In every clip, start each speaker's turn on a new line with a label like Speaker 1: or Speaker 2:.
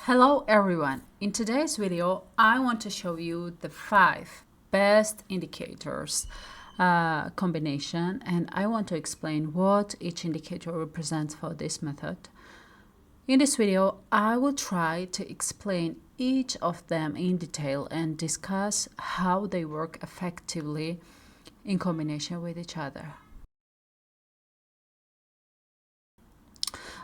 Speaker 1: Hello everyone! In today's video, I want to show you the 5 best indicators combination, and I want to explain what each indicator represents for this method. In this video, I will try to explain each of them in detail and discuss how they work effectively in combination with each other.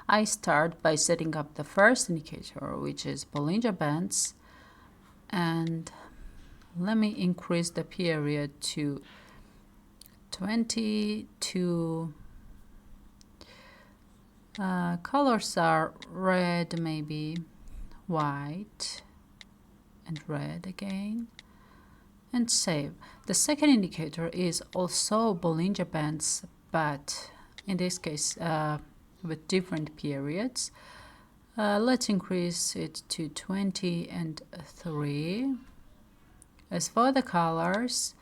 Speaker 1: I start by setting up the first indicator, which is Bollinger Bands, and let me increase the period to 22. Colors are red, maybe white and red again, and save. The second indicator is also Bollinger Bands, but in this case with different periods. Let's increase it to 20 and 3. As for the colors,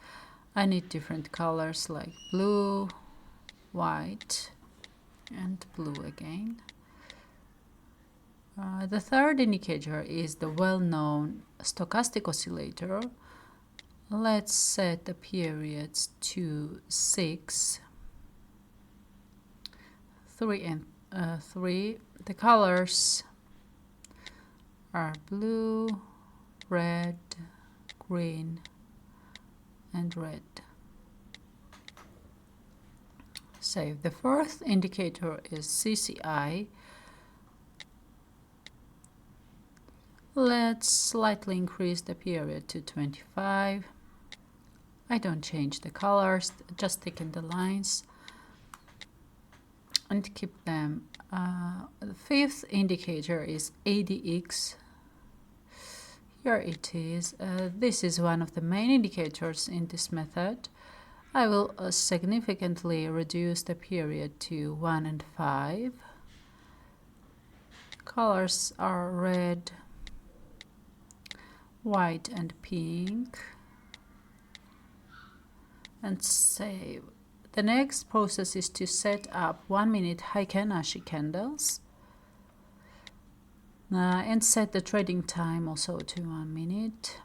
Speaker 1: I need different colors like blue, white, and blue again. The third indicator is the well-known stochastic oscillator. Let's set the periods to 6, 3 and 3. The colors are blue, red, green, and red. Save. The fourth indicator is CCI. Let's slightly increase the period to 25. I don't change the colors, just thicken the lines and keep them. The fifth indicator is ADX. Here it is. This is one of the main indicators in this method. I will significantly reduce the period to 1 and 5. Colors are red, white, and pink. And save. The next process is to set up 1-minute Heiken Ashi candles and set the trading time also to 1 minute.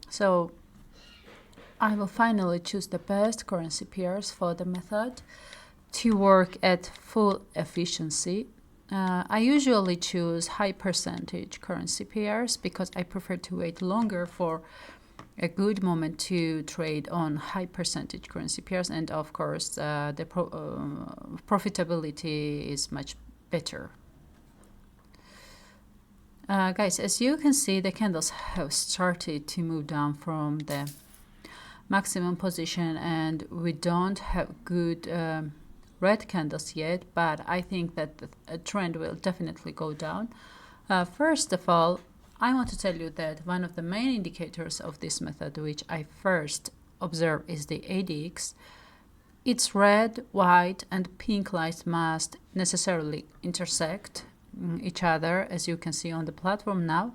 Speaker 1: So I will finally choose the best currency pairs for the method to work at full efficiency. I usually choose high percentage currency pairs because I prefer to wait longer for a good moment to trade on high percentage currency pairs, and of course the profitability is much better. Guys, as you can see, the candles have started to move down from the maximum position, and we don't have good red candles yet, but I think that the trend will definitely go down. First of all, I want to tell you that one of the main indicators of this method, which I first observe, is the ADX. Its red, white, and pink lines must necessarily intersect each other, as you can see on the platform now.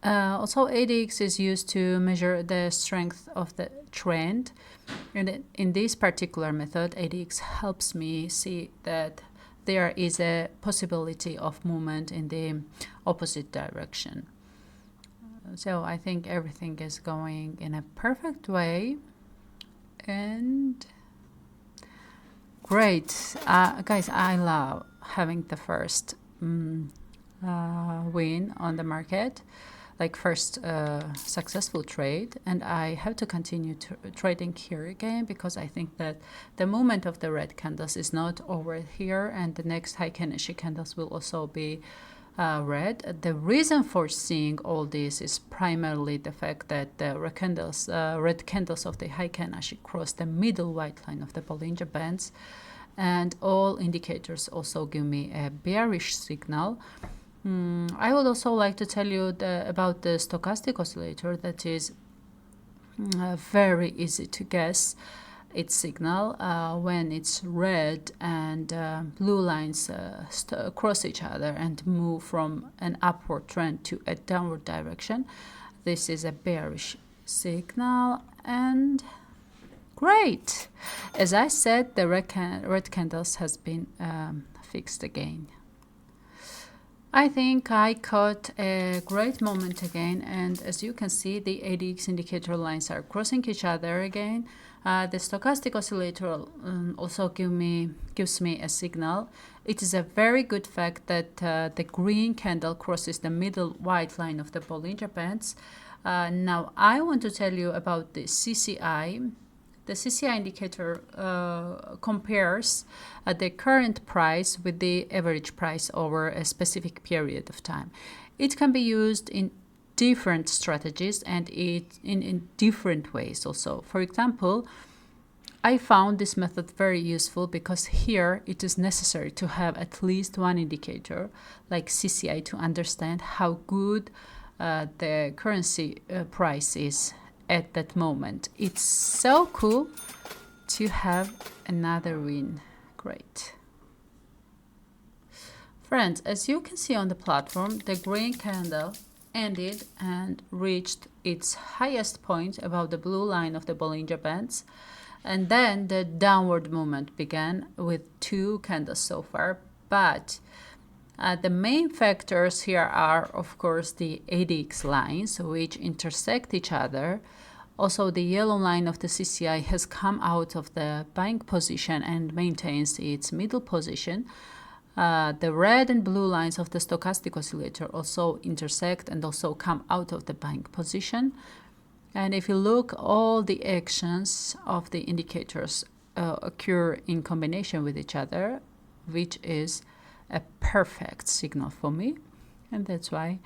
Speaker 1: Also, ADX is used to measure the strength of the trend. And in this particular method, ADX helps me see that there is a possibility of movement in the opposite direction. So I think everything is going in a perfect way, and great. Guys, I love having the first win on the market, like first successful trade, and I have to continue trading here again because I think that the movement of the red candles is not over here, and the next Heiken Ashi candles will also be red. The reason for seeing all this is primarily the fact that the red candles of the Heiken Ashi cross the middle white line of the Bollinger Bands, and all indicators also give me a bearish signal. I would also like to tell you about the stochastic oscillator. That is very easy to guess its signal when it's red and blue lines cross each other and move from an upward trend to a downward direction. This is a bearish signal, and great. As I said, the red candles has been fixed again. I think I caught a great moment again, and as you can see, the ADX indicator lines are crossing each other again. The stochastic oscillator also gives me a signal. It is a very good fact that the green candle crosses the middle white line of the Bollinger Bands. Now I want to tell you about the CCI. The CCI indicator compares the current price with the average price over a specific period of time. It can be used in different strategies and in different ways also. For example, I found this method very useful because here it is necessary to have at least one indicator like CCI to understand how good the currency price is at that moment. It's so cool to have another win. Great. Friends, as you can see on the platform, the green candle ended and reached its highest point above the blue line of the Bollinger Bands. And then the downward movement began with 2 candles so far. But the main factors here are, of course, the ADX lines, which intersect each other. Also, the yellow line of the CCI has come out of the buying position and maintains its middle position. The red and blue lines of the stochastic oscillator also intersect and also come out of the buying position. And if you look, all the actions of the indicators occur in combination with each other, which is a perfect signal for me. And that's why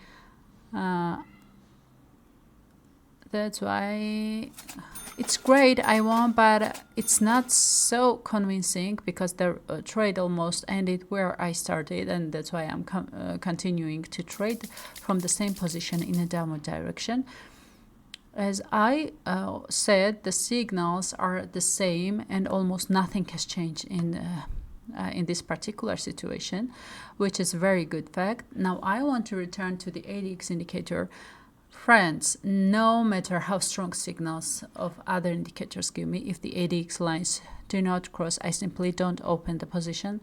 Speaker 1: it's great. I won, but it's not so convincing because the trade almost ended where I started, and that's why I'm continuing to trade from the same position in a downward direction. As I said, the signals are the same and almost nothing has changed in this particular situation, which is a very good fact. Now I want to return to the ADX indicator. Friends, no matter how strong signals of other indicators give me, if the ADX lines do not cross, I simply don't open the position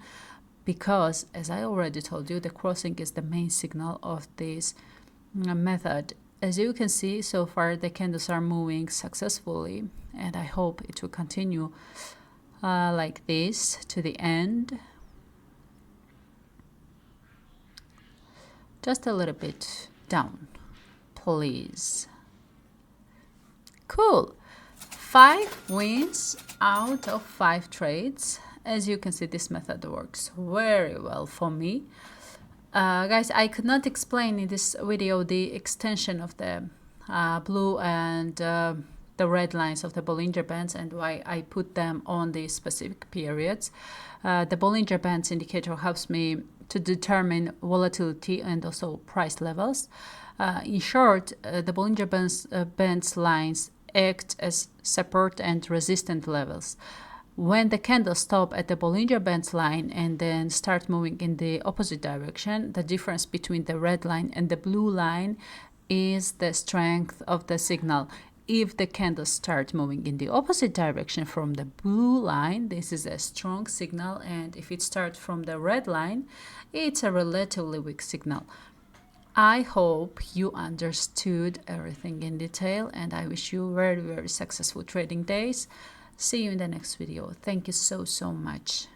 Speaker 1: because, as I already told you, the crossing is the main signal of this method. As you can see, so far the candles are moving successfully, and I hope it will continue like this to the end. Just a little bit down, please. Cool. 5 wins out of 5 trades. As you can see, this method works very well for me. Guys, I could not explain in this video the extension of the blue and the red lines of the Bollinger Bands and why I put them on the specific periods. The Bollinger Bands indicator helps me to determine volatility and also price levels. In short, the Bollinger Bands lines act as support and resistance levels. When the candles stop at the Bollinger Bands line and then start moving in the opposite direction, the difference between the red line and the blue line is the strength of the signal. If the candles start moving in the opposite direction from the blue line, this is a strong signal, and if it starts from the red line, it's a relatively weak signal. I hope you understood everything in detail, and I wish you very, very successful trading days. See you in the next video. Thank you so much.